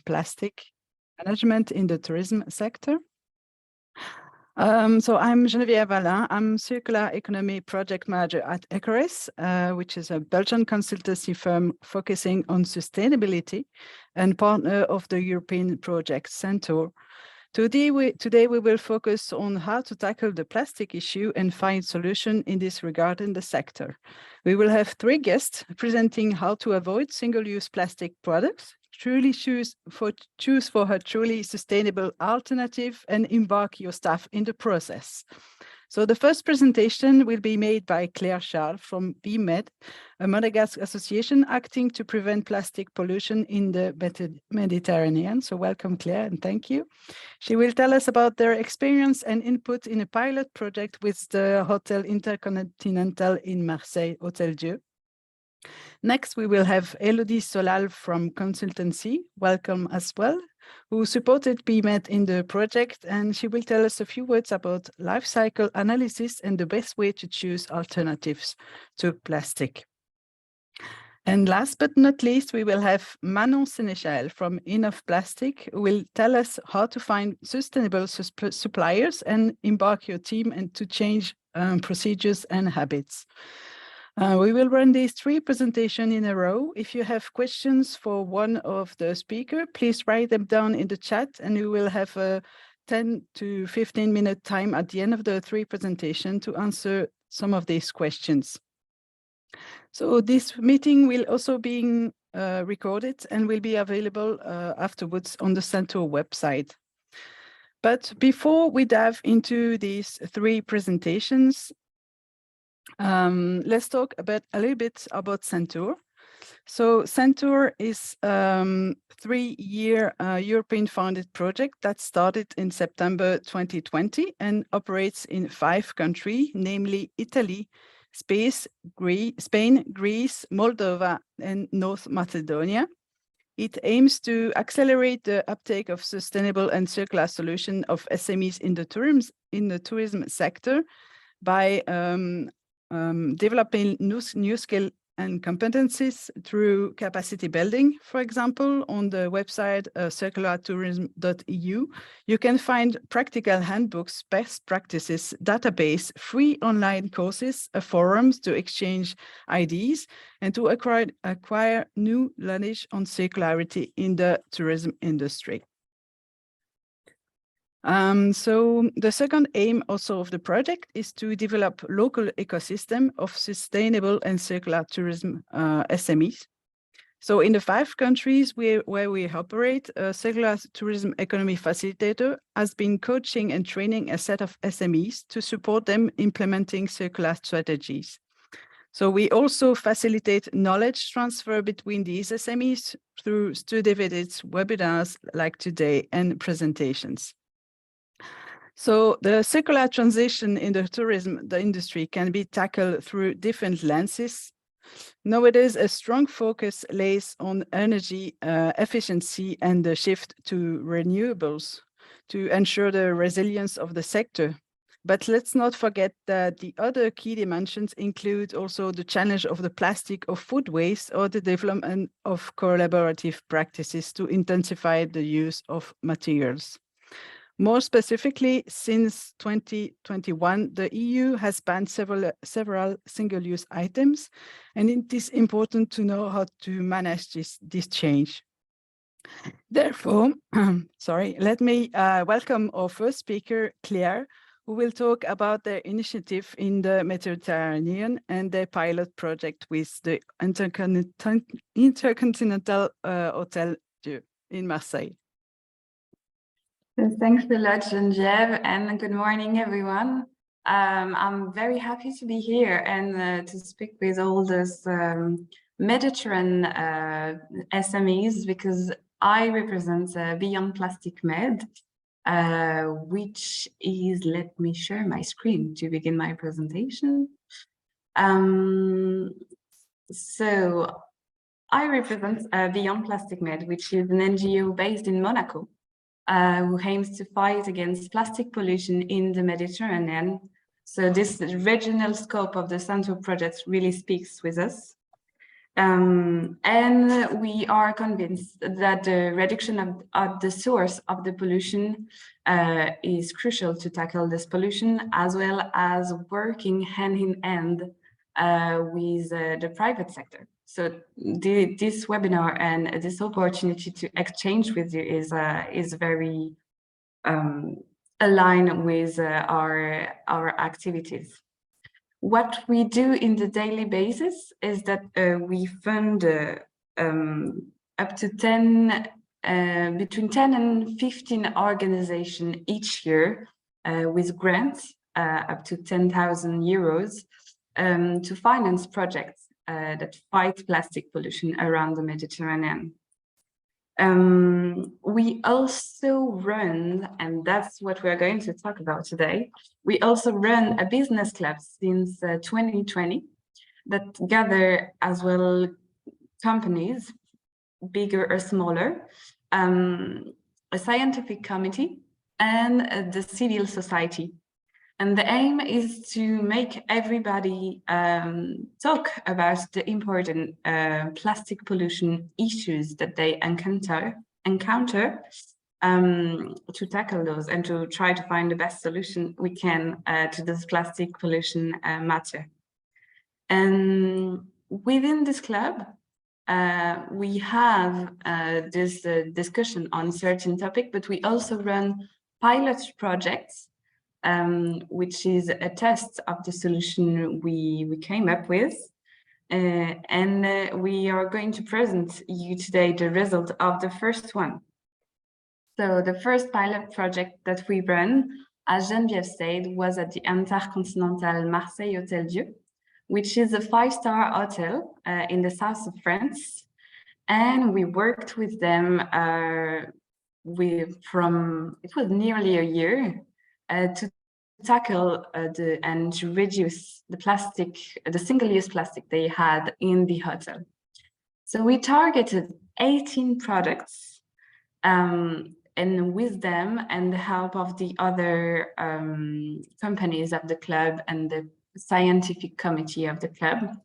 plastic management in the tourism sector. So I'm Geneviève Alain. I'm Circular Economy Project Manager at ECORIS, which is a Belgian consultancy firm focusing on sustainability and partner of the European project CEnTOUR. Today we will focus on how to tackle the plastic issue and find solutions in this regard in the sector. We will have 3 guests presenting how to avoid single-use plastic products, choose for a truly sustainable alternative, and embark your staff in the process. So the first presentation will be made by Claire Charles from BMed, a Monegasque association acting to prevent plastic pollution in the Mediterranean. So welcome, Claire, and thank you. She will tell us about their experience and input in a pilot project with the Hotel Intercontinental in Marseille, Hôtel Dieu. Next, we will have Elodie Solal from consultancy, welcome as well, who supported BMed in the project, and she will tell us a few words about life cycle analysis and the best way to choose alternatives to plastic. And last but not least, we will have Manon Sénéchal from Enough Plastic, who will tell us how to find sustainable suppliers and embark your team and to change procedures and habits. We will run these 3 presentations in a row. If you have questions for one of the speakers, please write them down in the chat, and we will have a 10 to 15-minute time at the end of the 3 presentations to answer some of these questions. So this meeting will also be recorded and will be available afterwards on the CEnTOUR website. But before we dive into these 3 presentations, let's talk a little bit about CEnTOUR. So CEnTOUR is a 3-year European-funded project that started in September 2020 and operates in 5 countries, namely Italy, Spain, Greece, Moldova, and North Macedonia. It aims to accelerate the uptake of sustainable and circular solutions of SMEs in the tourism sector by developing new skills and competencies through capacity building. For example, on the website circulartourism.eu, you can find practical handbooks, best practices, database, free online courses, forums to exchange ideas, and to acquire new knowledge on circularity in the tourism industry. So the second aim also of the project is to develop local ecosystem of sustainable and circular tourism SMEs. So in the 5 countries where we operate, a circular tourism economy facilitator has been coaching and training a set of SMEs to support them implementing circular strategies. So we also facilitate knowledge transfer between these SMEs through study visits, webinars like today, and presentations. So the circular transition in the industry can be tackled through different lenses. Nowadays, a strong focus lays on energy efficiency and the shift to renewables to ensure the resilience of the sector. But let's not forget that the other key dimensions include also the challenge of the plastic or food waste or the development of collaborative practices to intensify the use of materials. More specifically, since 2021, the EU has banned several single-use items, and it is important to know how to manage this change. Therefore, let me welcome our first speaker, Claire, who will talk about their initiative in the Mediterranean and their pilot project with the Intercontinental Hôtel Dieu in Marseille. So thanks a lot, Geneviève, and good morning, everyone. I'm very happy to be here and to speak with all those Mediterranean SMEs, because I represent Beyond Plastic Med, which is, let me share my screen to begin my presentation. So I represent Beyond Plastic Med, which is an NGO based in Monaco, who aims to fight against plastic pollution in the Mediterranean. So this regional scope of the CEnTOUR project really speaks with us. And we are convinced that the reduction of the source of the pollution is crucial to tackle this pollution, as well as working hand in hand with the private sector. So this webinar and this opportunity to exchange with you is very aligned with our activities. What we do in the daily basis is that we fund up to 10, between 10 and 15 organizations each year with grants up to 10,000 euros to finance projects that fight plastic pollution around the Mediterranean. We also run, and that's what we're going to talk about today, we also run a business club since 2020 that gather as well companies, bigger or smaller, a scientific committee, and the civil society. And the aim is to make everybody talk about the important plastic pollution issues that they encounter to tackle those and to try to find the best solution we can to this plastic pollution matter. And within this club, we have this discussion on certain topic, but we also run pilot projects, which is a test of the solution we came up with. And we are going to present you today the result of the first one. So the first pilot project that we ran, as Geneviève said, was at the Intercontinental Marseille Hôtel Dieu, which is a 5-star hotel in the south of France. And we worked with them it was nearly a year to tackle and to reduce the single-use plastic they had in the hotel. So we targeted 18 products, and with them and the help of the other companies of the club and the scientific committee of the club,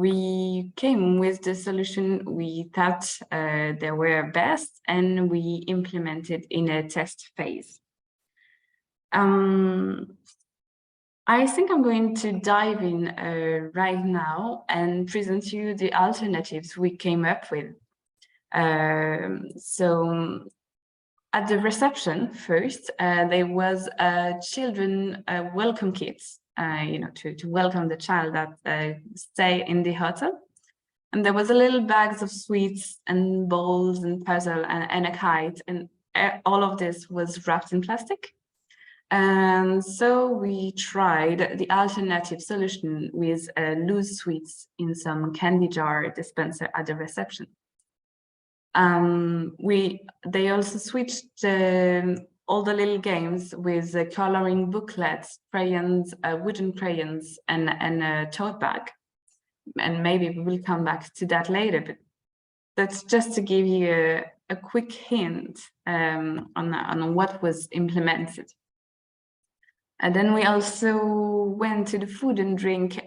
we came with the solution we thought they were best, and we implemented in a test phase. I think I'm going to dive in right now and present you the alternatives we came up with. So at the reception first, there was a children welcome kit, to welcome the child that stay in the hotel. And there was a little bags of sweets and bowls and puzzle and a kite, and all of this was wrapped in plastic. And so we tried the alternative solution with loose sweets in some candy jar dispenser at the reception. They also switched all the little games with coloring booklets, crayons, wooden crayons, and a tote bag. And maybe we will come back to that later, but that's just to give you a quick hint on what was implemented. And then we also went to the food and drink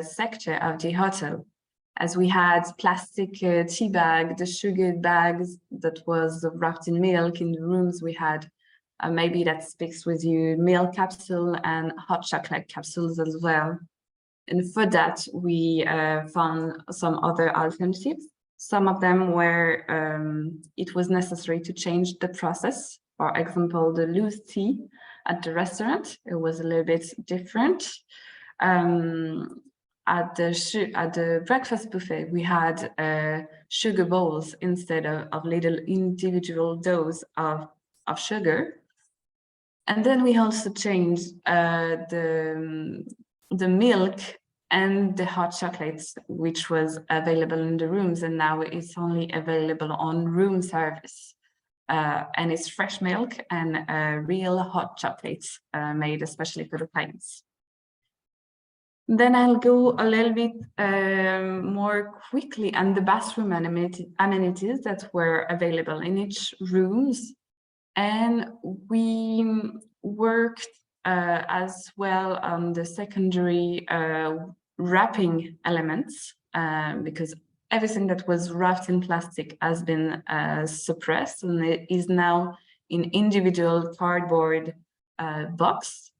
sector of the hotel, as we had plastic tea bag, the sugar bags that was wrapped in milk. In the rooms we had, maybe that speaks with you, milk capsule and hot chocolate capsules as well. And for that, we found some other alternatives. Some of them were, it was necessary to change the process. For example, the loose tea at the restaurant, it was a little bit different. At the breakfast buffet, we had sugar bowls instead of little individual dose of sugar. And then we also changed the milk and the hot chocolates, which was available in the rooms, and now it's only available on room service. And it's fresh milk and real hot chocolates made especially for the clients. Then I'll go a little bit more quickly on the bathroom amenities that were available in each rooms. And we worked as well on the secondary wrapping elements because everything that was wrapped in plastic has been suppressed, and it is now in individual cardboard box.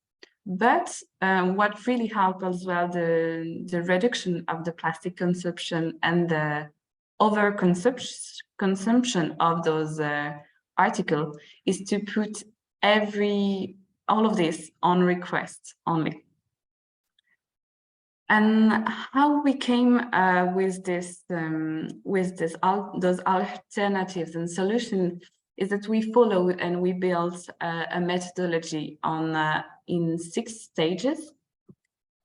But what really helped as well, the reduction of the plastic consumption and the consumption of those articles, is to put all of this on request only. And how we came with those alternatives and solutions is that we followed and we built a methodology on in 6 stages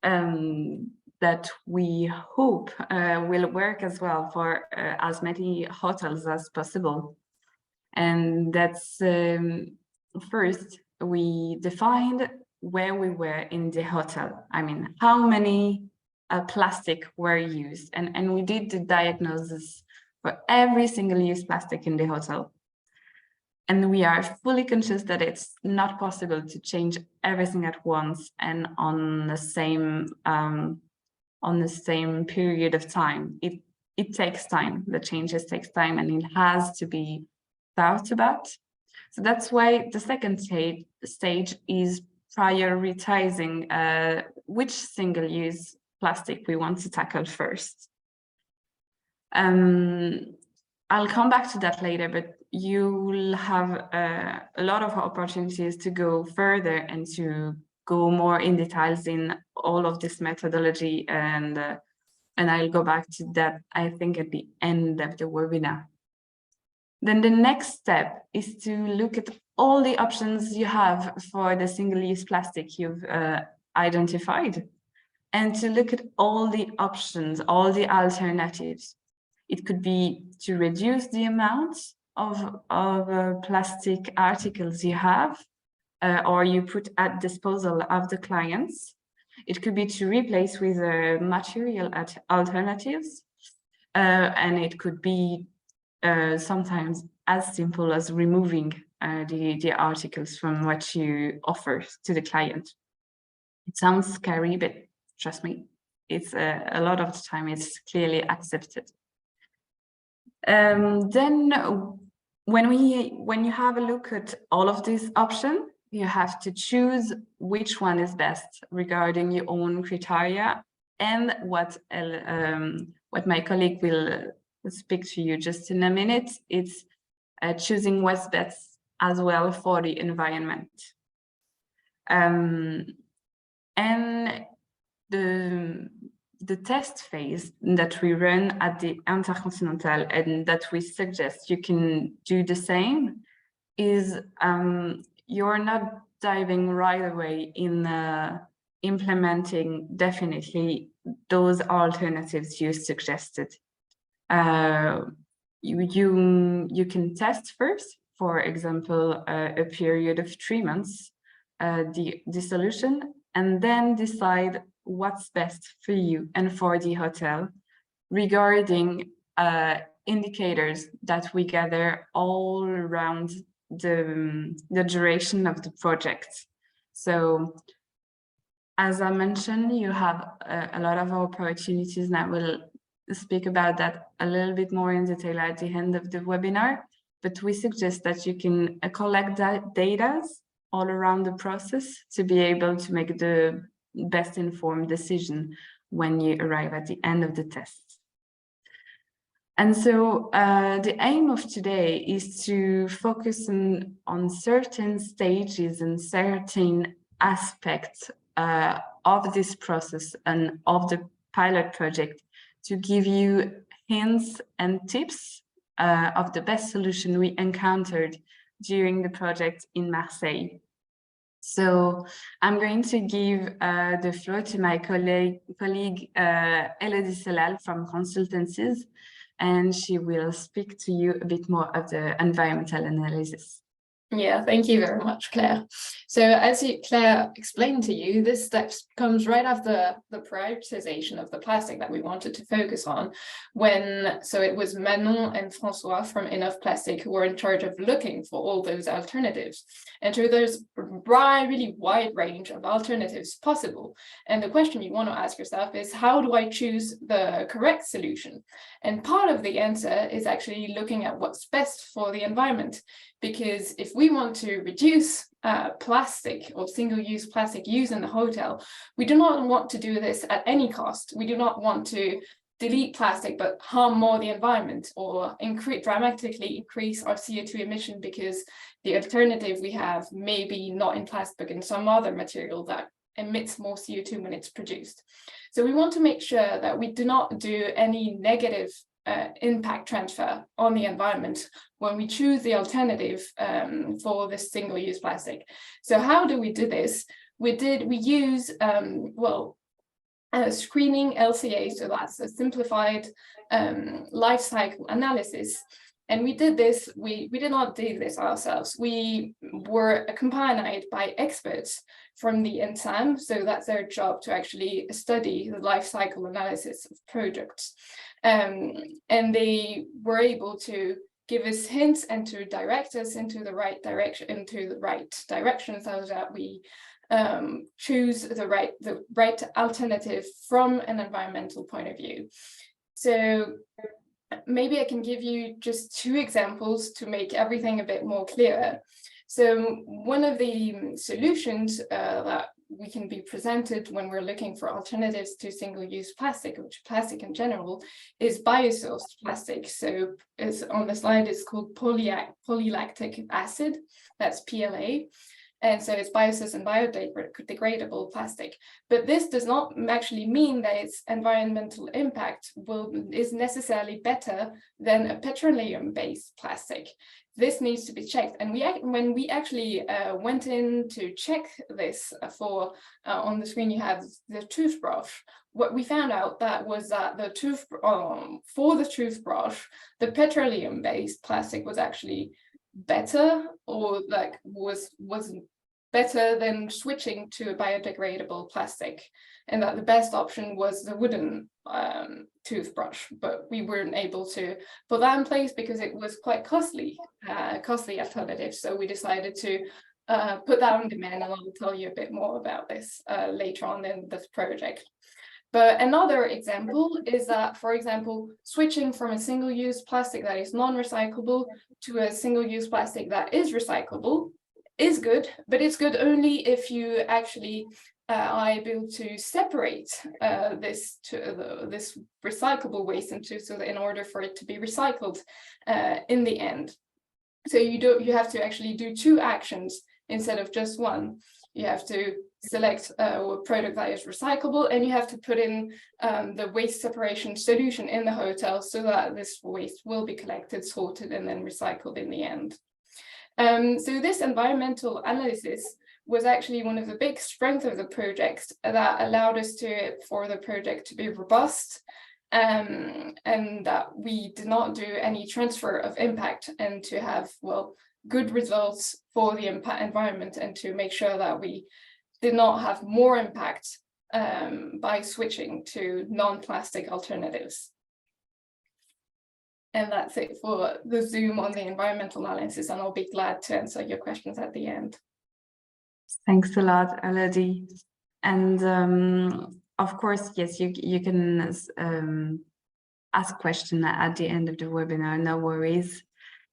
that we hope will work as well for as many hotels as possible. And that's first, we defined where we were in the hotel. I mean, how many plastic were used, and we did the diagnosis for every single-use plastic in the hotel. And we are fully conscious that it's not possible to change everything at once and on the same period of time. It takes time. The changes takes time, and it has to be thought about. So that's why the second stage is prioritizing which single-use plastic we want to tackle first. I'll come back to that later, but you will have a lot of opportunities to go further and to go more in details in all of this methodology, and I'll go back to that, I think, at the end of the webinar. Then the next step is to look at all the options you have for the single-use plastic you've identified, and to look at all the options, all the alternatives. It could be to reduce the amount of plastic articles you have, or you put at disposal of the clients. It could be to replace with material alternatives, and it could be sometimes as simple as removing the articles from what you offer to the client. It sounds scary, but trust me, it's a lot of the time it's clearly accepted. Then when you have a look at all of these options, you have to choose which one is best regarding your own criteria, and what my colleague will speak to you just in a minute. It's choosing what's best as well for the environment. And the test phase that we run at the Intercontinental, and that we suggest you can do the same, is you're not diving right away in implementing definitely those alternatives you suggested. You can test first, for example, a period of 3 months, the solution, and then decide what's best for you and for the hotel regarding indicators that we gather all around the duration of the project. So, as I mentioned, you have a lot of opportunities, and I will speak about that a little bit more in detail at the end of the webinar. But we suggest that you can collect that data all around the process to be able to make the best informed decision when you arrive at the end of the test. And so the aim of today is to focus on certain stages and certain aspects of this process and of the pilot project, to give you hints and tips of the best solution we encountered during the project in Marseille. So I'm going to give the floor to my colleague Elodie Selal from Consultancies, and she will speak to you a bit more of the environmental analysis. Yeah, thank you very much, Claire. So as Claire explained to you, this step comes right after the prioritization of the plastic that we wanted to focus on so it was Manon and Francois from Enough Plastic who were in charge of looking for all those alternatives. And so there's a really wide range of alternatives possible. And the question you want to ask yourself is, how do I choose the correct solution? And part of the answer is actually looking at what's best for the environment. Because if we want to reduce plastic or single-use plastic use in the hotel, we do not want to do this at any cost. We do not want to delete plastic but harm more the environment or dramatically increase our CO2 emission because the alternative we have may be not in plastic but in some other material that emits more CO2 when it's produced. So we want to make sure that we do not do any negative impact transfer on the environment when we choose the alternative for this single-use plastic. So how do we do this? We use screening LCA, so that's a simplified life cycle analysis. And we did this, we did not do this ourselves. We were accompanied by experts from the INSAM, so that's their job to actually study the life cycle analysis of projects. And they were able to give us hints and to direct us into the right direction, so that we choose the right alternative from an environmental point of view. So maybe I can give you just 2 examples to make everything a bit more clear. So one of the solutions that we can be presented when we're looking for alternatives to single-use plastic, which plastic in general, is biosourced plastic. So it's on the slide, it's called polylactic acid, that's PLA. And so it's biosourced and biodegradable plastic. But this does not actually mean that its environmental impact is necessarily better than a petroleum-based plastic. This needs to be checked. And when we actually went in to check this on the screen you have the toothbrush, what we found out was that for the toothbrush, the petroleum-based plastic was actually better, or was better than switching to a biodegradable plastic, and that the best option was the wooden toothbrush, but we weren't able to put that in place because it was quite costly alternative. So we decided to put that on demand, and I'll tell you a bit more about this later on in this project. But another example is that, for example, switching from a single-use plastic that is non-recyclable to a single-use plastic that is recyclable is good, but it's good only if you actually are able to separate this recyclable waste in order for it to be recycled in the end. So you have to actually do 2 actions instead of just one. You have to select a product that is recyclable, and you have to put in the waste separation solution in the hotel so that this waste will be collected, sorted, and then recycled in the end. So this environmental analysis was actually one of the big strengths of the project that allowed us for the project to be robust, and that we did not do any transfer of impact, and to have, good results for the environment, and to make sure that we did not have more impact by switching to non-plastic alternatives. And that's it for the zoom on the environmental analysis, and I'll be glad to answer your questions at the end. Thanks a lot, Elodie. And of course, yes, you can ask questions at the end of the webinar, no worries.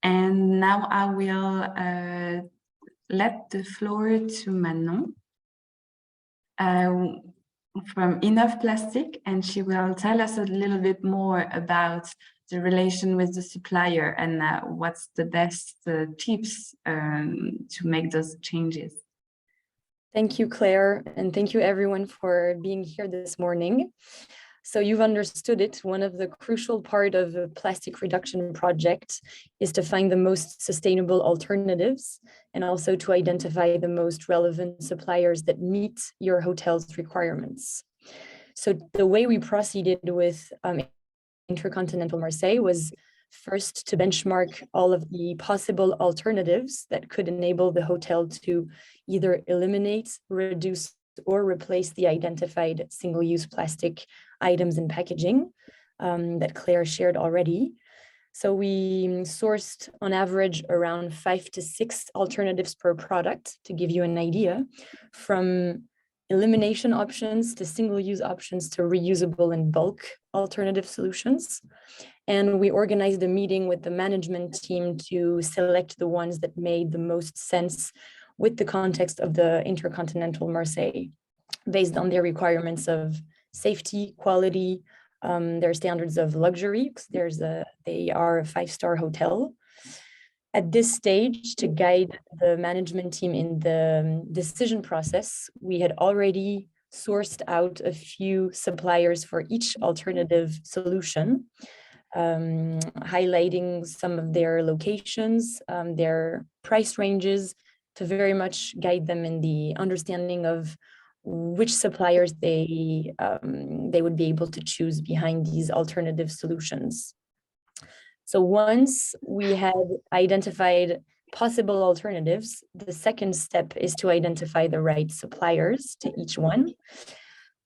And now I will let the floor to Manon from Enough Plastic, and she will tell us a little bit more about the relation with the supplier and what's the best tips to make those changes. Thank you, Claire, and thank you everyone for being here this morning. So you've understood it. One of the crucial part of a plastic reduction project is to find the most sustainable alternatives, and also to identify the most relevant suppliers that meet your hotel's requirements. So the way we proceeded with Intercontinental Marseille was First, to benchmark all of the possible alternatives that could enable the hotel to either eliminate, reduce, or replace the identified single-use plastic items and packaging that Claire shared already. So we sourced on average around 5 to 6 alternatives per product, to give you an idea, from elimination options to single-use options to reusable and bulk alternative solutions. And we organized a meeting with the management team to select the ones that made the most sense with the context of the Intercontinental Marseille, based on their requirements of safety, quality, their standards of luxury, because they are a 5-star hotel. At this stage, to guide the management team in the decision process, we had already sourced out a few suppliers for each alternative solution, highlighting some of their locations, their price ranges, to very much guide them in the understanding of which suppliers they would be able to choose behind these alternative solutions. So once we had identified possible alternatives, the second step is to identify the right suppliers to each one.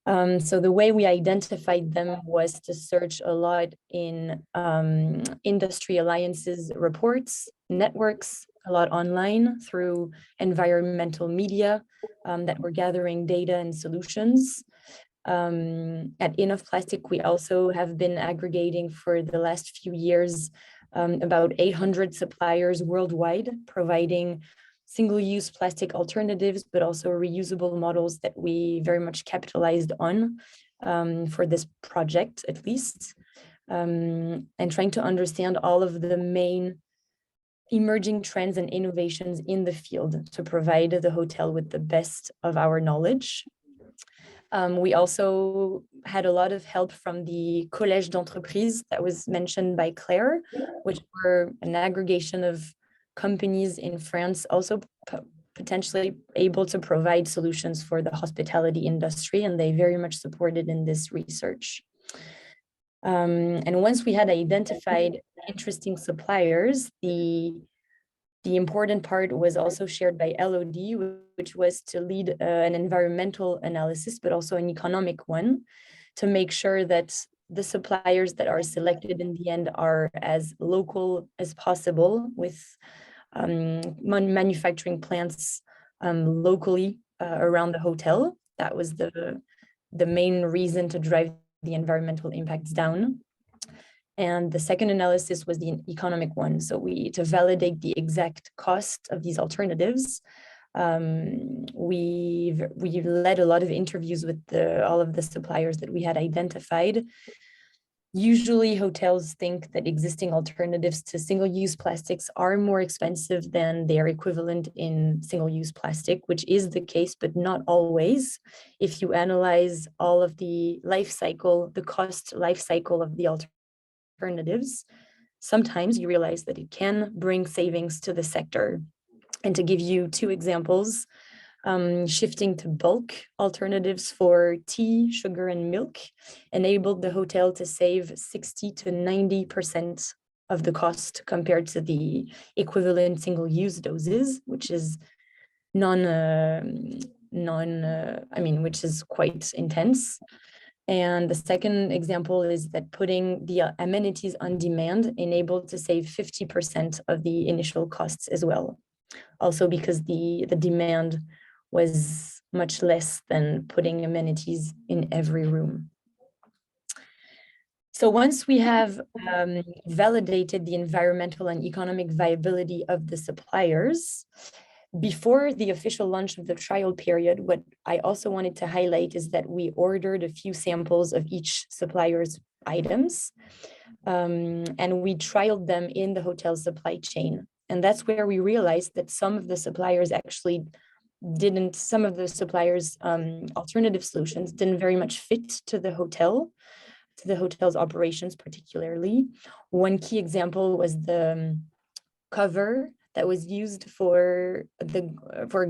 So the way we identified them was to search a lot in industry alliances reports, networks, a lot online through environmental media that were gathering data and solutions. At Enough Plastic, we also have been aggregating for the last few years about 800 suppliers worldwide, providing single-use plastic alternatives, but also reusable models that we very much capitalized on for this project, at least, and trying to understand all of the main emerging trends and innovations in the field to provide the hotel with the best of our knowledge. We also had a lot of help from the Collège d'Entreprise that was mentioned by Claire, which were an aggregation of companies in France, also potentially able to provide solutions for the hospitality industry, and they very much supported in this research. And once we had identified interesting suppliers, the important part was also shared by LOD, which was to lead an environmental analysis, but also an economic one, to make sure that the suppliers that are selected in the end are as local as possible, with manufacturing plants locally around the hotel. That was the main reason to drive the environmental impacts down. And the second analysis was the economic one. So to validate the exact cost of these alternatives, we led a lot of interviews with all of the suppliers that we had identified. Usually hotels think that existing alternatives to single-use plastics are more expensive than their equivalent in single-use plastic, which is the case, but not always. If you analyze all of the life cycle, the cost life cycle of the alternatives, sometimes you realize that it can bring savings to the sector. And to give you 2 examples, shifting to bulk alternatives for tea, sugar, and milk enabled the hotel to save 60 to 90% of the cost compared to the equivalent single-use doses, which is which is quite intense. And the second example is that putting the amenities on demand enabled to save 50% of the initial costs as well. Also because the demand was much less than putting amenities in every room. So once we have validated the environmental and economic viability of the suppliers, before the official launch of the trial period, what I also wanted to highlight is that we ordered a few samples of each supplier's items, and we trialed them in the hotel supply chain. And that's where we realized that some of the suppliers actually some of the suppliers' alternative solutions didn't very much fit to the hotel's operations particularly. One key example was the cover that was used for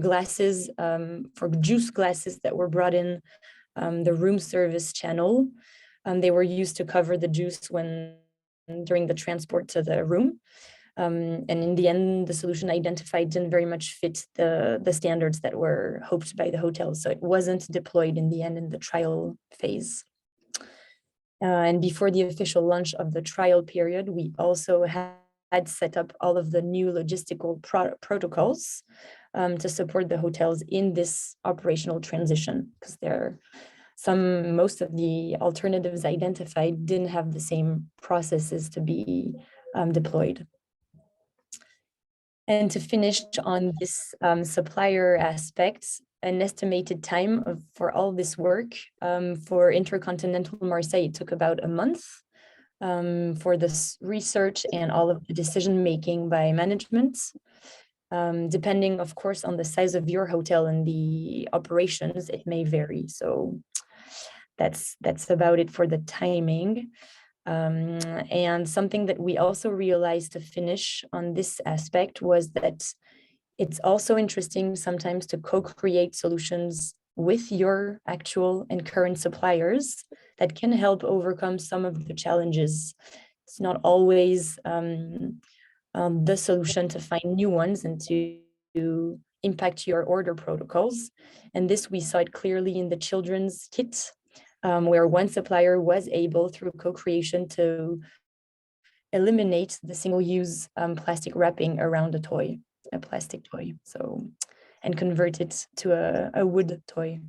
glasses, for juice glasses that were brought in the room service channel. They were used to cover the juice when during the transport to the room. And in the end, the solution identified didn't very much fit the standards that were hoped by the hotel. So it wasn't deployed in the end in the trial phase. And before the official launch of the trial period, we also had set up all of the new logistical protocols to support the hotels in this operational transition, because most of the alternatives identified didn't have the same processes to be deployed. And to finish on this supplier aspect, an estimated time for all this work for Intercontinental Marseille, it took about a month for this research and all of the decision making by management. Depending, of course, on the size of your hotel and the operations, it may vary. So that's about it for the timing. And something that we also realized to finish on this aspect was that it's also interesting sometimes to co-create solutions with your actual and current suppliers that can help overcome some of the challenges. It's not always the solution to find new ones and to impact your order protocols. And this, we saw it clearly in the children's kit, where one supplier was able, through co-creation, to eliminate the single-use plastic wrapping around a plastic toy, and convert it to a wood toy.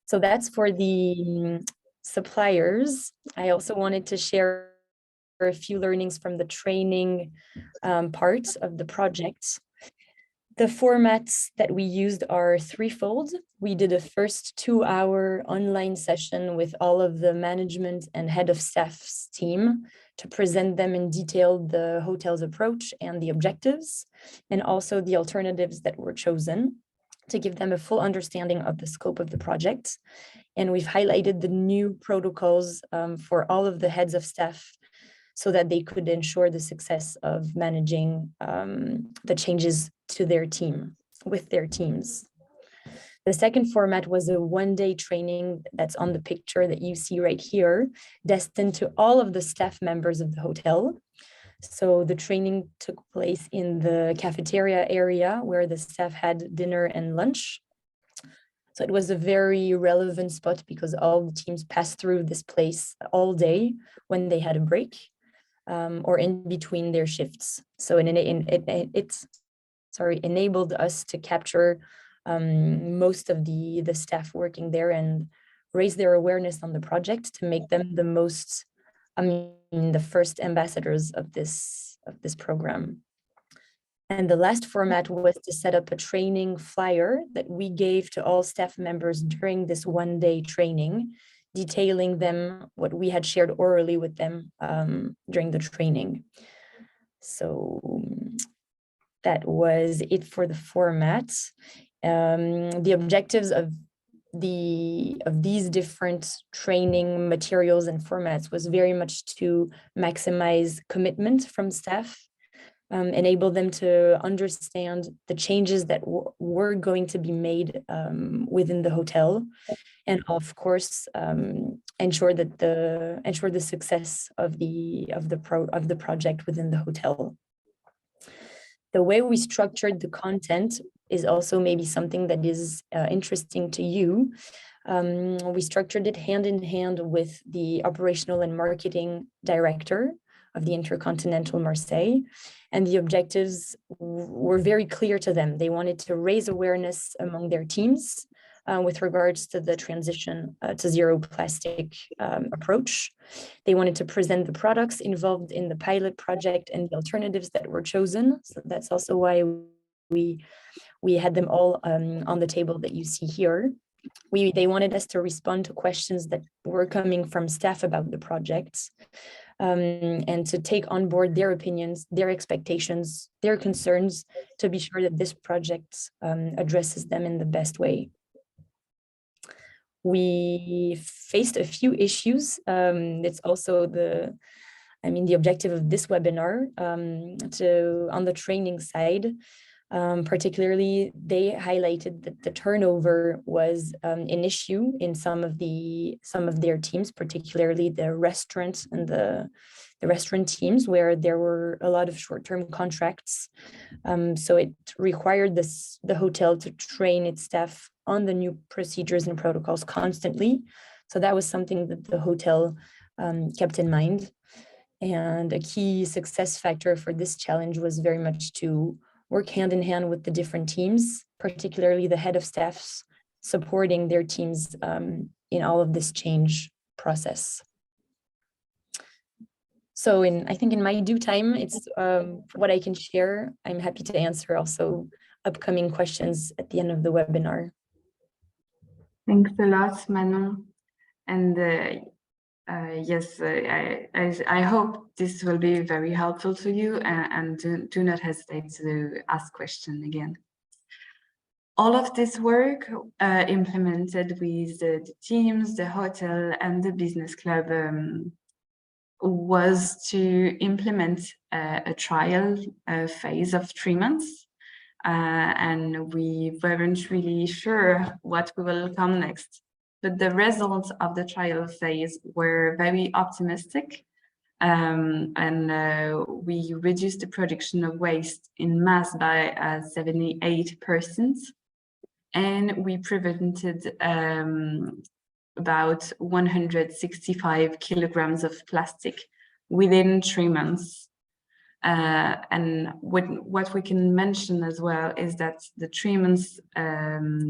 So that's for the suppliers. I also wanted to share a few learnings from the training part of the project. The formats that we used are threefold. We did a first 2-hour online session with all of the management and head of staff's team to present them in detail the hotel's approach and the objectives, and also the alternatives that were chosen to give them a full understanding of the scope of the project. And we've highlighted the new protocols for all of the heads of staff so that they could ensure the success of managing the changes to their team, with their teams. The second format was a 1-day training that's on the picture that you see right here, destined to all of the staff members of the hotel. So the training took place in the cafeteria area where the staff had dinner and lunch. So it was a very relevant spot because all the teams passed through this place all day when they had a break. Or in between their shifts. So it enabled us to capture most of the staff working there and raise their awareness on the project to make them the first ambassadors of this program. And the last format was to set up a training flyer that we gave to all staff members during this 1-day training, detailing them what we had shared orally with them during the training. So that was it for the format. The objectives of these different training materials and formats was very much to maximize commitment from staff, enable them to understand the changes that were going to be made within the hotel, and of course ensure the success of the project within the hotel. The way we structured the content is also maybe something that is interesting to you. We structured it hand in hand with the operational and marketing director of the Intercontinental Marseille, and the objectives were very clear to them. They wanted to raise awareness among their teams with regards to the transition to zero plastic approach. They wanted to present the products involved in the pilot project and the alternatives that were chosen. So that's also why we had them all on the table that you see here. They wanted us to respond to questions that were coming from staff about the projects, and to take on board their opinions, their expectations, their concerns, to be sure that this project addresses them in the best way. We faced a few issues. It's also the objective of this webinar, on the training side. Particularly, they highlighted that the turnover was an issue in some of their teams, particularly the restaurant and the restaurant teams, where there were a lot of short-term contracts. So it required the hotel to train its staff on the new procedures and protocols constantly. So that was something that the hotel kept in mind. And a key success factor for this challenge was very much to work hand in hand with the different teams, particularly the head of staffs, supporting their teams in all of this change process. So I think in my due time, it's what I can share. I'm happy to answer also upcoming questions at the end of the webinar. Thanks a lot, Manon. And yes, I hope this will be very helpful to you, and do not hesitate to ask questions again. All of this work implemented with the teams, the hotel, and the business club was to implement a trial phase of 3 months. And we weren't really sure what will come next. But the results of the trial phase were very optimistic. And we reduced the production of waste in mass by 78%. And we prevented about 165 kilograms of plastic within 3 months. And what we can mention as well is that the 3 months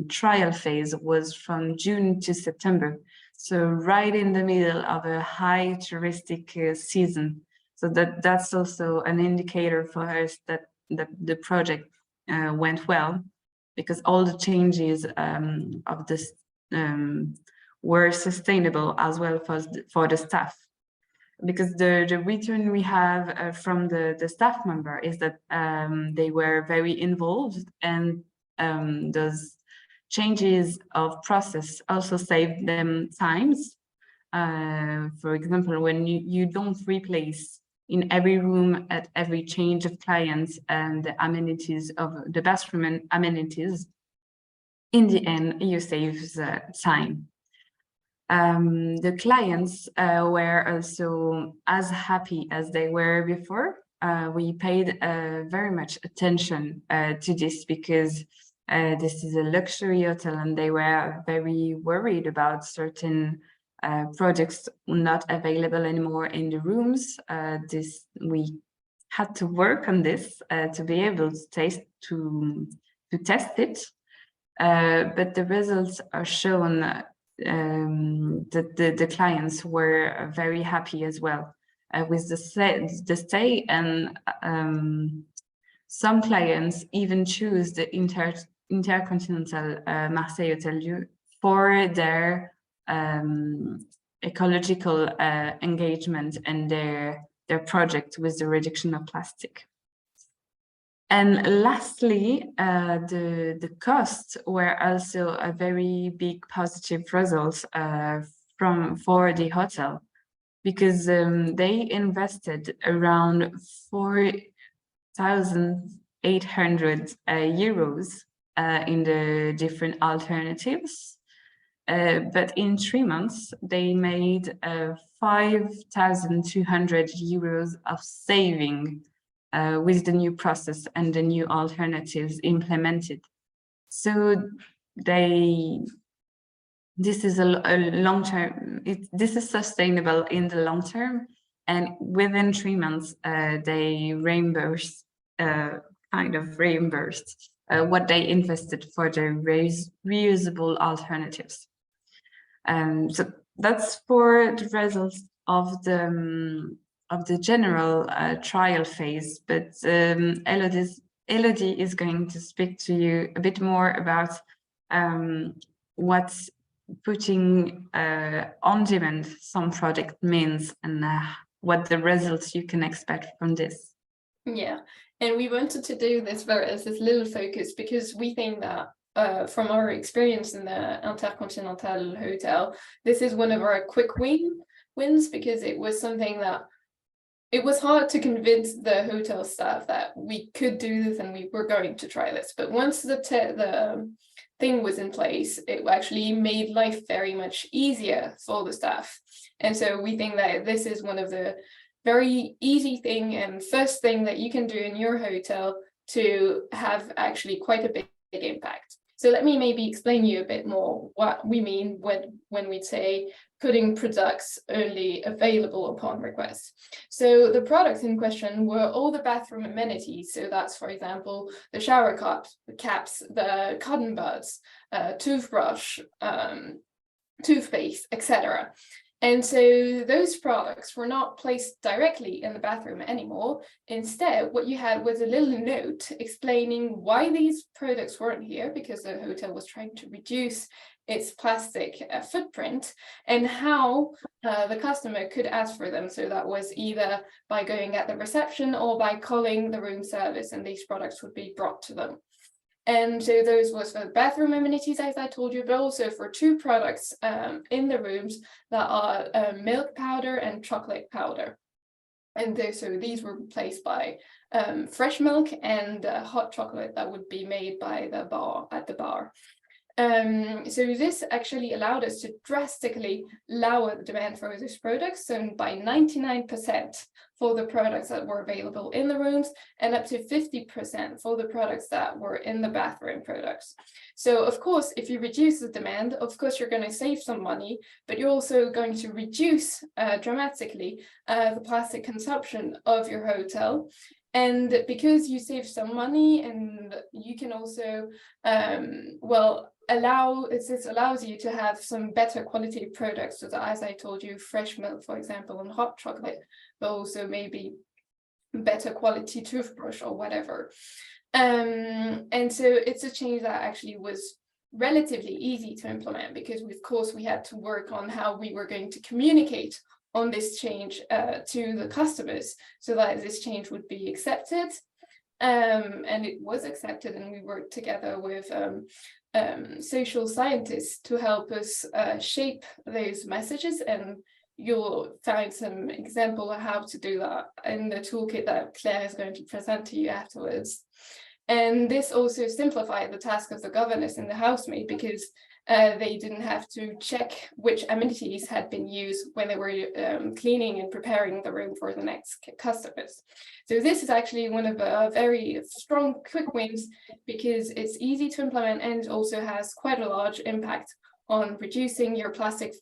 trial phase was from June to September, so right in the middle of a high touristic season. So that's also an indicator for us that the project went well, because all the changes of this were sustainable as well for the staff. Because the return we have from the staff member is that they were very involved, and those changes of process also saved them times. For example, when you don't replace in every room at every change of clients and the amenities of the bathroom and amenities, in the end you save time. The clients were also as happy as they were before. We paid very much attention to this, because this is a luxury hotel, and they were very worried about certain products not available anymore in the rooms. We had to work on this to be able to test it, but the results are shown that the clients were very happy as well with the stay, and some clients even choose the Intercontinental Marseille Hotel Dieu for their ecological engagement and their project with the reduction of plastic. And lastly, the costs were also a very big positive result for the hotel, because they invested around 4,800 euros in the different alternatives. But in 3 months, they made 5,200 euros of saving with the new process and the new alternatives implemented. So this is a long term, this is sustainable in the long term, and within 3 months they reimbursed what they invested for the reusable alternatives. So that's for the results of the general trial phase, but Elodie is going to speak to you a bit more about what putting on demand some product means, and what the results you can expect from this. Yeah, and we wanted to do this as this little focus, because we think that from our experience in the Intercontinental Hotel, this is one of our quick wins, because it was something that it was hard to convince the hotel staff that we could do this and we were going to try this. But once the thing was in place, it actually made life very much easier for the staff. And so we think that this is one of the very easy thing and first thing that you can do in your hotel to have actually quite a big impact. So let me maybe explain you a bit more what we mean when we say putting products only available upon request. So the products in question were all the bathroom amenities. So that's, for example, the shower caps, the cotton buds, toothbrush, toothpaste, etc. And so those products were not placed directly in the bathroom anymore. Instead, what you had was a little note explaining why these products weren't here, because the hotel was trying to reduce its plastic footprint, and how the customer could ask for them. So that was either by going at the reception or by calling the room service, and these products would be brought to them. And so those was for bathroom amenities, as I told you, but also for two products in the rooms that are milk powder and chocolate powder. And so these were replaced by fresh milk and hot chocolate that would be made by the bar, at the bar. So this actually allowed us to drastically lower the demand for these products, and by 99% for the products that were available in the rooms, and up to 50% for the products that were in the bathroom products. So of course, if you reduce the demand, of course, you're going to save some money, but you're also going to reduce dramatically the plastic consumption of your hotel. And because you save some money, and you can also, this allows you to have some better quality products, so that, as I told you, fresh milk, for example, and hot chocolate, but also maybe better quality toothbrush or whatever. And so it's a change that actually was relatively easy to implement, because of course we had to work on how we were going to communicate on this change to the customers, so that this change would be accepted. And it was accepted, and we worked together with social scientists to help us shape those messages, and you'll find some example of how to do that in the toolkit that Claire is going to present to you afterwards. And this also simplified the task of the governess and the housemaid, because they didn't have to check which amenities had been used when they were cleaning and preparing the room for the next customers. So this is actually one of the very strong quick wins, because it's easy to implement and also has quite a large impact on reducing your plastic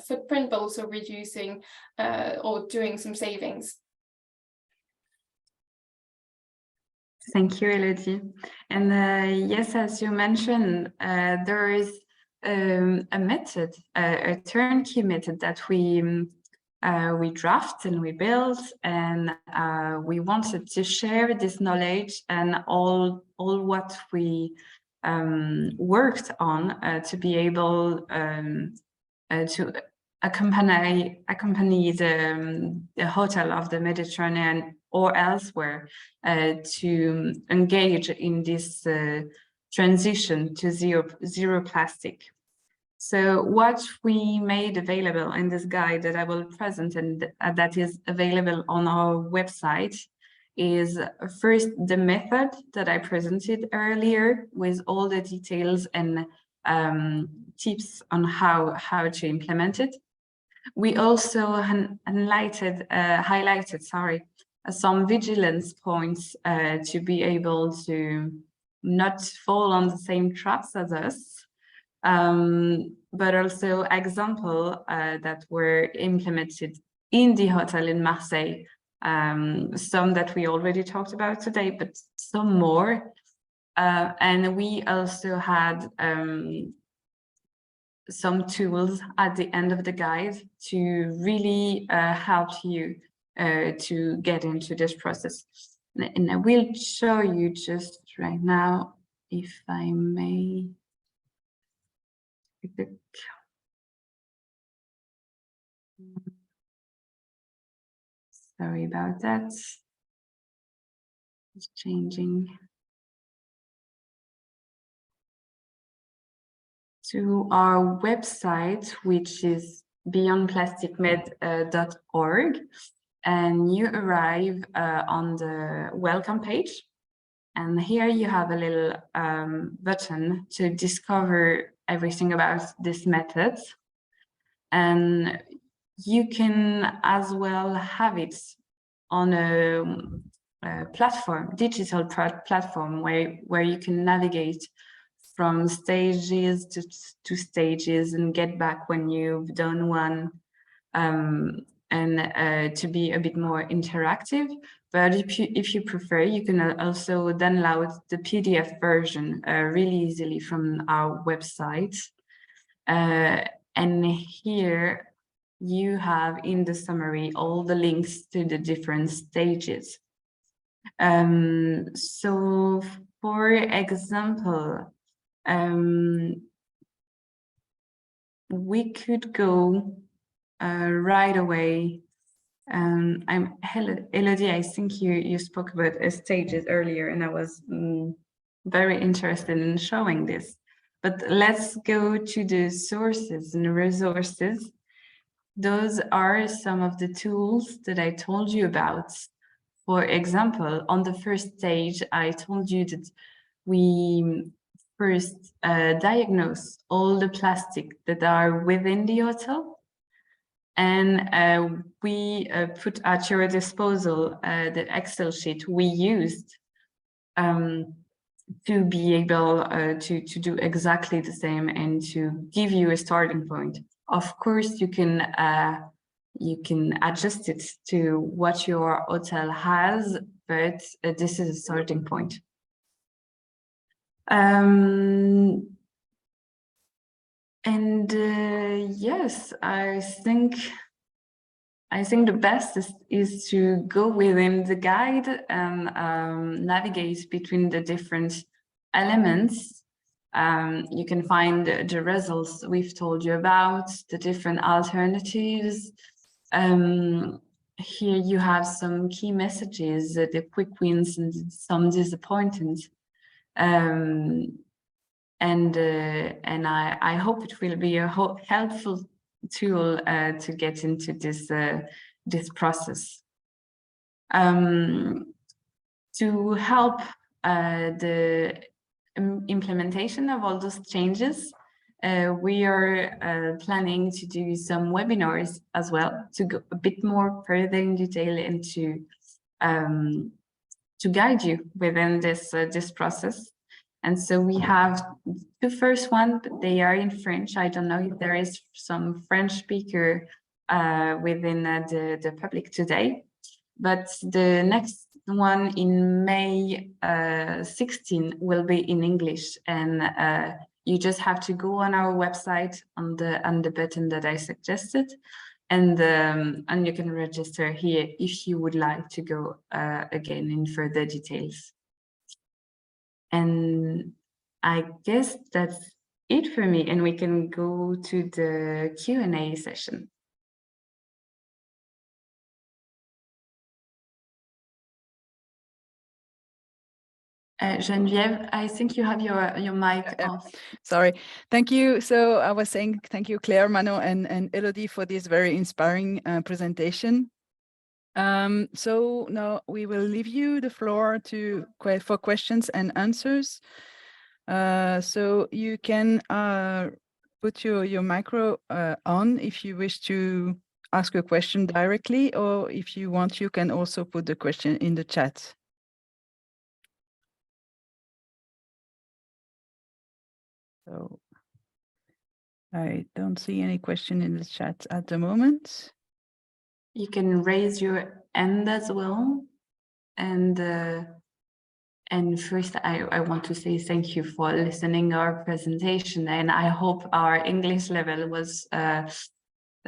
footprint, but also reducing or doing some savings. Thank you, Elodie. And yes, as you mentioned, there is a method, a turnkey method that we draft and we built, and we wanted to share this knowledge and all what we worked on to be able to accompany the hotel of the Mediterranean or elsewhere to engage in this transition to zero plastic. So what we made available in this guide that I will present, and that is available on our website, is first the method that I presented earlier with all the details and tips on how to implement it. We also highlighted some vigilance points to be able to not fall on the same traps as us, but also examples that were implemented in the hotel in Marseille, some that we already talked about today, but some more. And we also had some tools at the end of the guide to really help you to get into this process. And I will show you just right now, if I may. Sorry about that. It's changing. To our website, which is beyondplasticmed.org. and you arrive on the welcome page. And here you have a little button to discover everything about this method. And you can as well have it on a platform, digital platform, where you can navigate from stages to stages and get back when you've done one, and to be a bit more interactive. But if you prefer, you can also download the PDF version really easily from our website. And here you have in the summary all the links to the different stages. So for example, we could go right away. Elodie, I think you spoke about stages earlier, and I was very interested in showing this. But let's go to the sources and resources. Those are some of the tools that I told you about. For example, on the first stage, I told you that we first diagnose all the plastic that are within the hotel. And we put at your disposal the Excel sheet we used to be able to do exactly the same and to give you a starting point. Of course, you can adjust it to what your hotel has, but this is a starting point. Yes, I think the best is to go within the guide and navigate between the different elements. You can find the results we've told you about, the different alternatives. Here you have some key messages, the quick wins and some disappointments. And I hope it will be a helpful tool to get into this process. To help the implementation of all those changes, we are planning to do some webinars as well to go a bit more further in detail and to guide you within this process. And so we have the first one, but they are in French. I don't know if there is some French speaker within the public today, but the next one in May 16 will be in English, and you just have to go on our website on the button that I suggested, and you can register here if you would like to go again in further details. And I guess that's it for me, and we can go to the Q&A session. Geneviève, I think you have your mic off. Sorry. Thank you. So I was saying thank you, Claire, Mano, and Elodie for this very inspiring presentation. So now we will leave you the floor for questions and answers. So you can put your micro on if you wish to ask a question directly, or if you want, you can also put the question in the chat. So I don't see any question in the chat at the moment. You can raise your hand as well. And first, I want to say thank you for listening our presentation, and I hope our English level was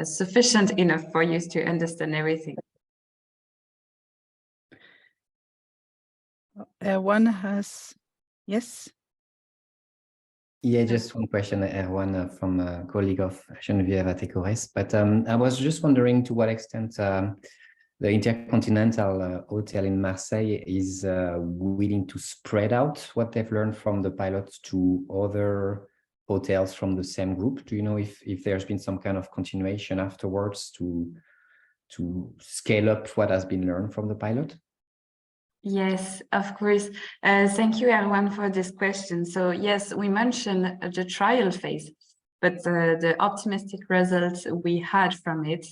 sufficient enough for you to understand everything. One has, yes. Yeah, just one question, one from a colleague of Geneviève at ECORES. But I was just wondering to what extent the Intercontinental Hotel in Marseille is willing to spread out what they've learned from the pilot to other hotels from the same group. Do you know if there's been some kind of continuation afterwards to to scale up what has been learned from the pilot? Yes, of course. Thank you, everyone, for this question. So yes, we mentioned the trial phase, but the optimistic results we had from it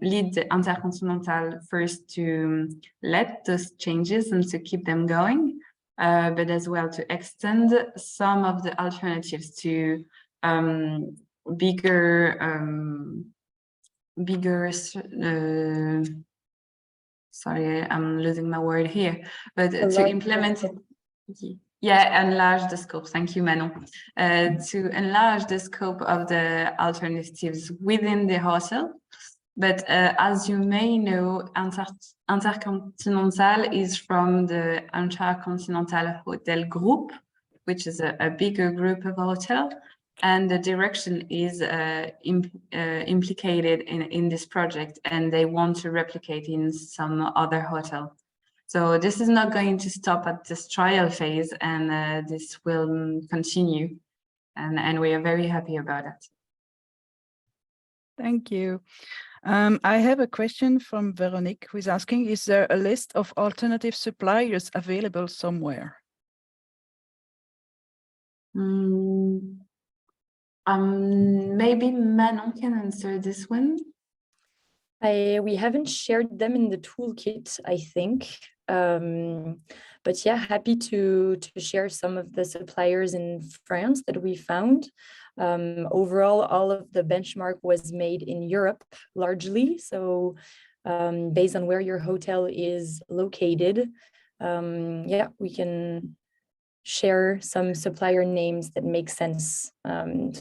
lead the Intercontinental first to let those changes and to keep them going, but as well to extend some of the alternatives to bigger sorry, I'm losing my word here, but to implement it, yeah, enlarge the scope. Thank you, Manon. To enlarge the scope of the alternatives within the hotel. But as you may know, Intercontinental is from the Intercontinental Hotel Group, which is a bigger group of hotels. And the direction is implicated in this project, and they want to replicate in some other hotel. So this is not going to stop at this trial phase, and this will continue. And we are very happy about it. Thank you. I have a question from Veronique, who is asking, is there a list of alternative suppliers available somewhere? Maybe Manon can answer this one. We haven't shared them in the toolkit, I think. But yeah, happy to share some of the suppliers in France that we found. Overall, all of the benchmark was made in Europe largely. So based on where your hotel is located, yeah, we can share some supplier names that make sense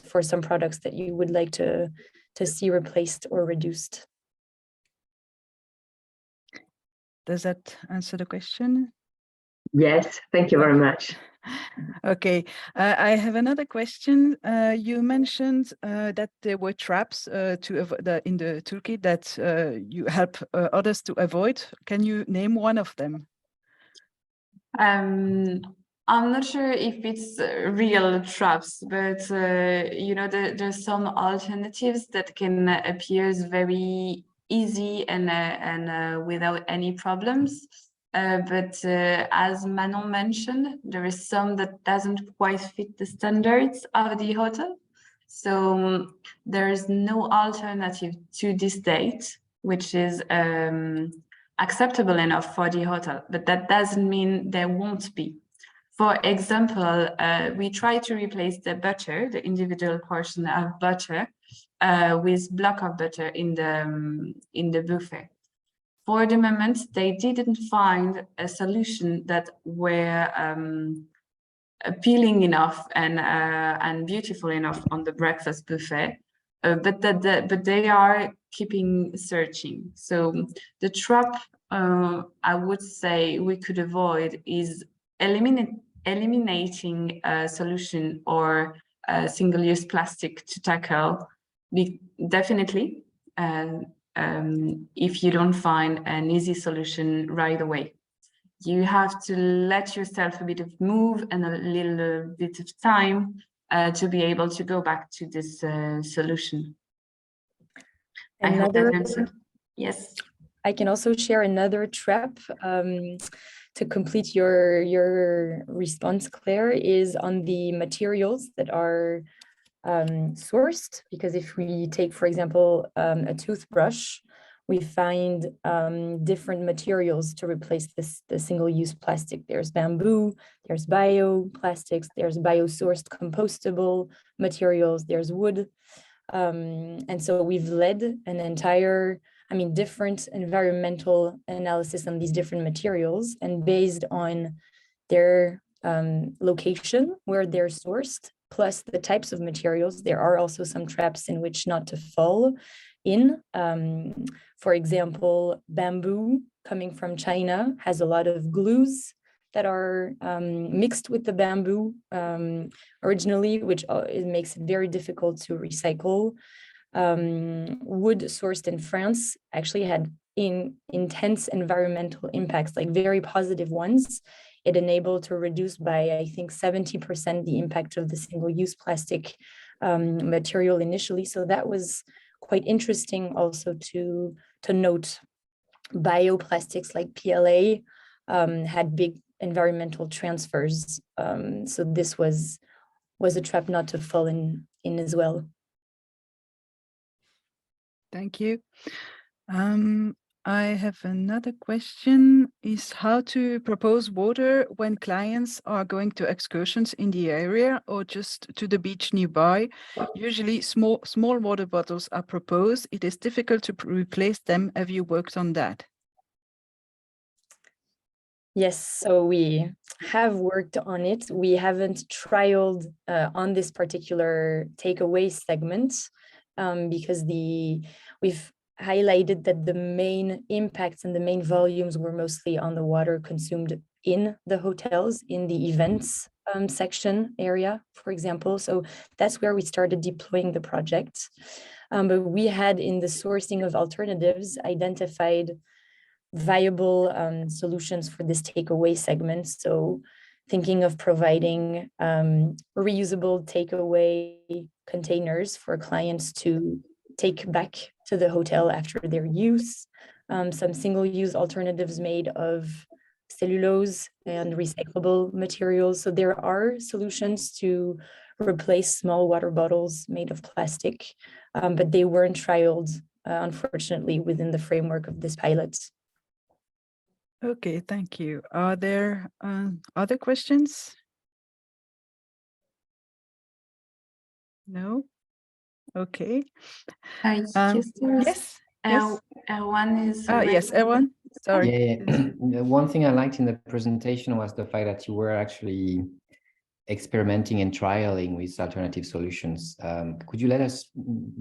for some products that you would like to see replaced or reduced. Does that answer the question? Yes, thank you very much. Okay, I have another question. You mentioned that there were traps in the toolkit that you help others to avoid. Can you name one of them? I'm not sure if it's real traps, but you know, there's some alternatives that can appear very easy and without any problems. But as Manon mentioned, there is some that doesn't quite fit the standards of the hotel. So there is no alternative to this date, which is acceptable enough for the hotel, but that doesn't mean there won't be. For example, we try to replace the butter, the individual portion of butter, with block of butter in the buffet. For the moment, they didn't find a solution that were appealing enough and beautiful enough on the breakfast buffet, but they are keeping searching. So the trap I would say we could avoid is eliminating a solution or a single-use plastic to tackle. Definitely. If you don't find an easy solution right away. You have to let yourself a bit of move and a little bit of time to be able to go back to this solution. I hope that answered. Yes. I can also share another trap to complete your response, Claire, is on the materials that are sourced, because if we take, for example, a toothbrush, we find different materials to replace the single-use plastic. There's bamboo, there's bioplastics, there's bio-sourced compostable materials, there's wood. And so we've led an entire, different environmental analysis on these different materials, and based on their location, where they're sourced, plus the types of materials, there are also some traps in which not to fall in. For example, bamboo coming from China has a lot of glues that are mixed with the bamboo originally, which it makes it very difficult to recycle. Wood sourced in France actually had intense environmental impacts, like very positive ones. It enabled to reduce by, I think, 70% the impact of the single-use plastic material initially. So that was quite interesting also to note. Bioplastics like PLA had big environmental transfers. So this was a trap not to fall in as well. Thank you. I have another question, is how to propose water when clients are going to excursions in the area or just to the beach nearby. Usually small water bottles are proposed. It is difficult to replace them. Have you worked on that? Yes, so we have worked on it. We haven't trialed on this particular takeaway segment because we've highlighted that the main impacts and the main volumes were mostly on the water consumed in the hotels, in the events section area, for example. So that's where we started deploying the project. But we had, in the sourcing of alternatives, identified viable solutions for this takeaway segment. So thinking of providing reusable takeaway containers for clients to take back to the hotel after their use, some single-use alternatives made of cellulose and recyclable materials. So there are solutions to replace small water bottles made of plastic, but they weren't trialed, unfortunately, within the framework of this pilot. Okay, thank you. Are there other questions? No? Okay. Yes, yes. Yes. One is Yes, Erwan. Sorry. Yeah. One thing I liked in the presentation was the fact that you were actually experimenting and trialing with alternative solutions. Could you let us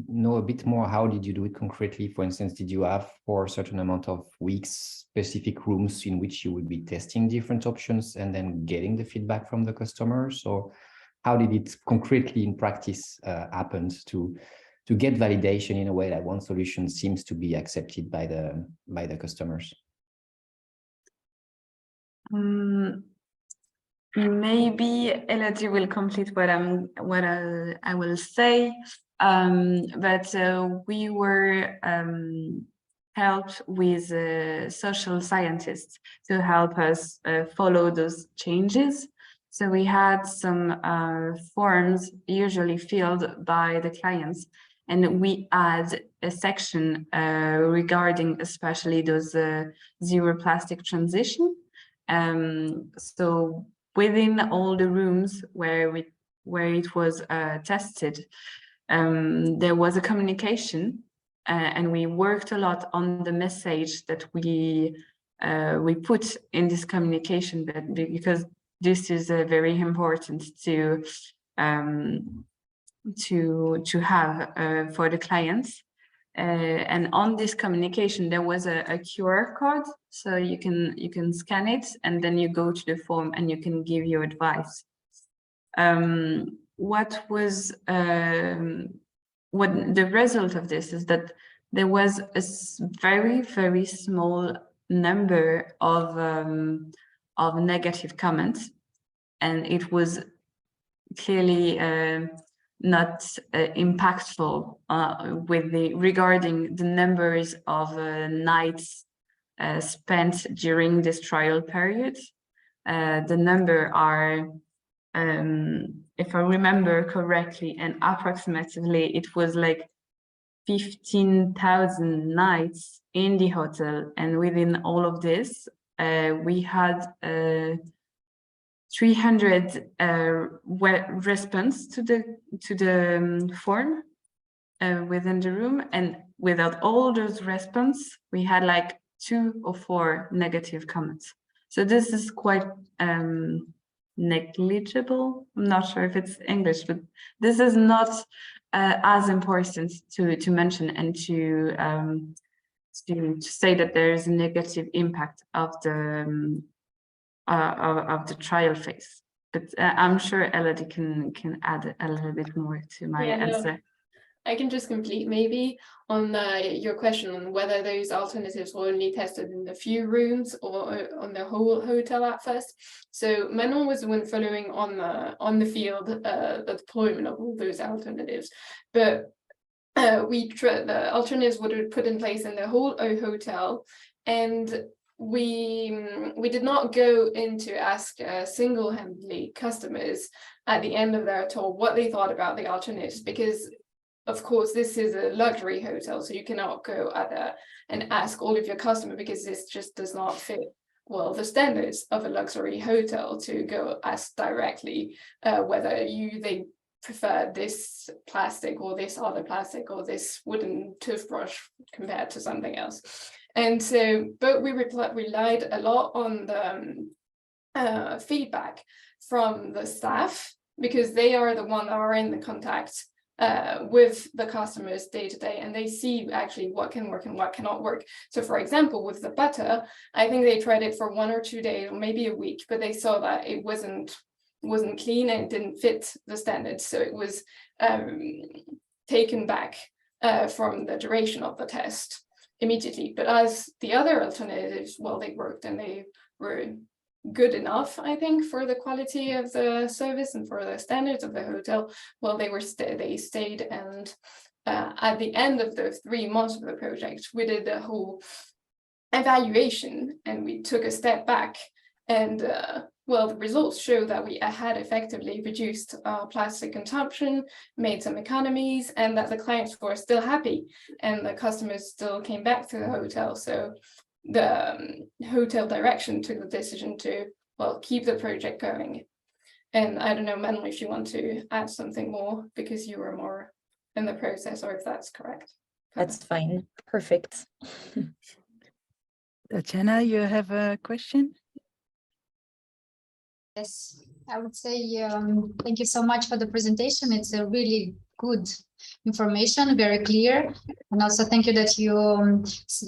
know a bit more? How did you do it concretely? For instance, did you have for a certain amount of weeks specific rooms in which you would be testing different options and then getting the feedback from the customers? Or how did it concretely in practice happen to get validation in a way that one solution seems to be accepted by the customers? Maybe Elodie will complete what I will say, but we were helped with social scientists to help us follow those changes. So we had some forms usually filled by the clients, and we add a section regarding especially those zero plastic transition. So within all the rooms where it was tested, there was a communication, and we worked a lot on the message that we put in this communication, because this is very important to have for the clients. And on this communication, there was a QR code, so you can scan it, and then you go to the form and you can give your advice. What the result of this is that there was a very, very small number of negative comments, and it was clearly not impactful regarding the numbers of nights spent during this trial period. The number are, if I remember correctly and approximately, it was like 15,000 nights in the hotel, and within all of this, we had 300 response to the form within the room, and without all those response, we had like 2 or 4 negative comments. So this is quite negligible. I'm not sure if it's English, but this is not as important to mention and to say that there is a negative impact of the trial phase. But I'm sure Elodie can add a little bit more to my answer. No, I can just complete maybe on your question on whether those alternatives were only tested in a few rooms or on the whole hotel at first. So Manon was the one following on the field the deployment of all those alternatives. But the alternatives were put in place in the whole hotel, and we did not go in to ask single-handedly customers at the end of their tour what they thought about the alternatives, because of course this is a luxury hotel, so you cannot go and ask all of your customers, because this just does not fit well the standards of a luxury hotel to go ask directly whether they prefer this plastic or this other plastic or this wooden toothbrush compared to something else. And so, but we relied a lot on the feedback from the staff, because they are the one that are in the contact with the customers day to day, and they see actually what can work and what cannot work. So for example, with the butter, I think they tried it for 1 or 2 days or maybe a week, but they saw that it wasn't clean and it didn't fit the standards, so it was taken back from the duration of the test immediately. But as the other alternatives, well, they worked and they were good enough, I think, for the quality of the service and for the standards of the hotel. Well, they stayed, and at the end of the 3 months of the project, we did the whole evaluation and we took a step back, and well, the results show that we had effectively reduced plastic consumption, made some economies, and that the clients were still happy and the customers still came back to the hotel. So the hotel direction took the decision to, well, keep the project going. And I don't know, Manuel, if you want to add something more, because you were more in the process, or if that's correct. That's fine. Perfect. Tatjana, you have a question? Yes, I would say thank you so much for the presentation. It's a really good information, very clear. And also thank you that you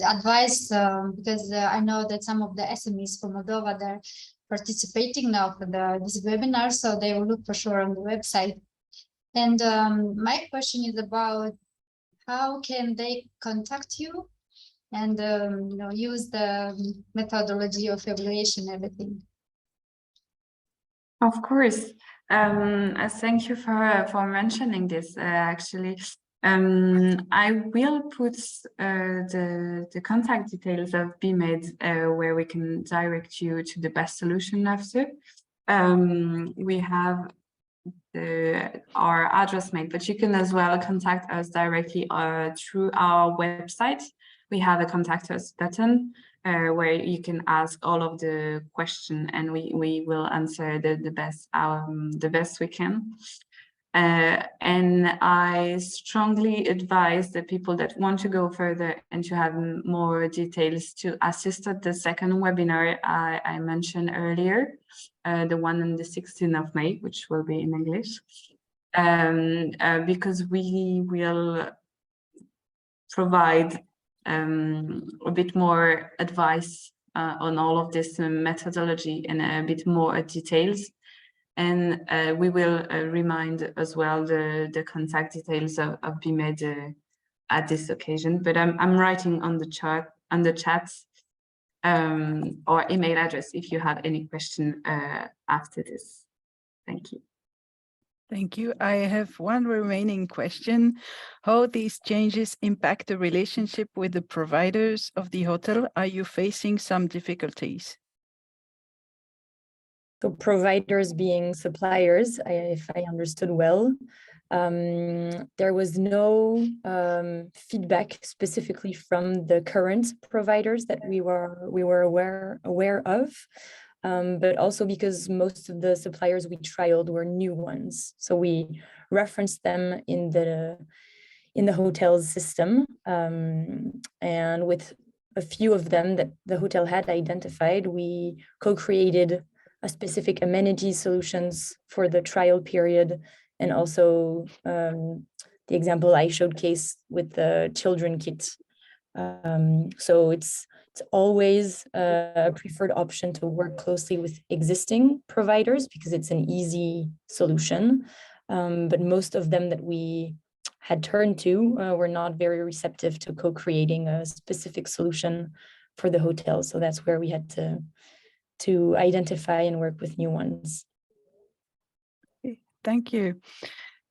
advised, because I know that some of the SMEs from Moldova, they're participating now for this webinar, so they will look for sure on the website. And my question is about how can they contact you and use the methodology of evaluation, everything. Of course. Thank you for mentioning this. Actually, I will put the contact details of BMed where we can direct you to the best solution after. We have our address mail, but you can as well contact us directly through our website. We have a contact us button where you can ask all of the questions, and we will answer the best we can. And I strongly advise the people that want to go further and to have more details to assist at the second webinar I mentioned earlier, the one on the 16th of May, which will be in English, because we will provide a bit more advice on all of this methodology and a bit more details. And we will remind as well the contact details of BMed at this occasion. But I'm writing on the chat or email address if you have any question after this. Thank you. Thank you. I have one remaining question. How these changes impact the relationship with the providers of the hotel? Are you facing some difficulties? So providers being suppliers, if I understood well, there was no feedback specifically from the current providers that we were aware of. But also because most of the suppliers we trialed were new ones. So we referenced them in the hotel's system. And with a few of them that the hotel had identified, we co-created a specific amenity solutions for the trial period. And also the example I showcased with the children kit. So it's always a preferred option to work closely with existing providers because it's an easy solution. But most of them that we had turned to were not very receptive to co-creating a specific solution for the hotel. So that's where we had to identify and work with new ones. Thank you.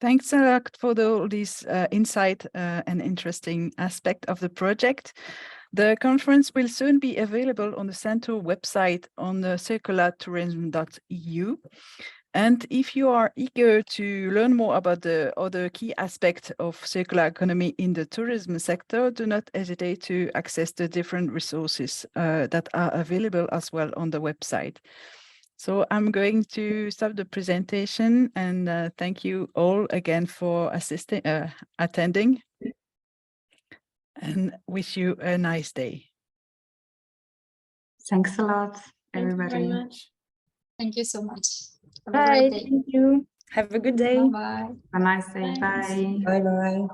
Thanks a lot for all these insight and interesting aspect of the project. The conference will soon be available on the CEnTOUR website on the circulartourism.eu. And if you are eager to learn more about the other key aspects of circular economy in the tourism sector, do not hesitate to access the different resources that are available as well on the website. So I'm going to stop the presentation and thank you all again for attending and wish you a nice day. Thanks a lot, Thank everybody. you very much. Thank you so much. Have a Bye. great day. Thank you. Have a good day. Bye-bye. Have a nice day. Thanks. Bye. Bye bye.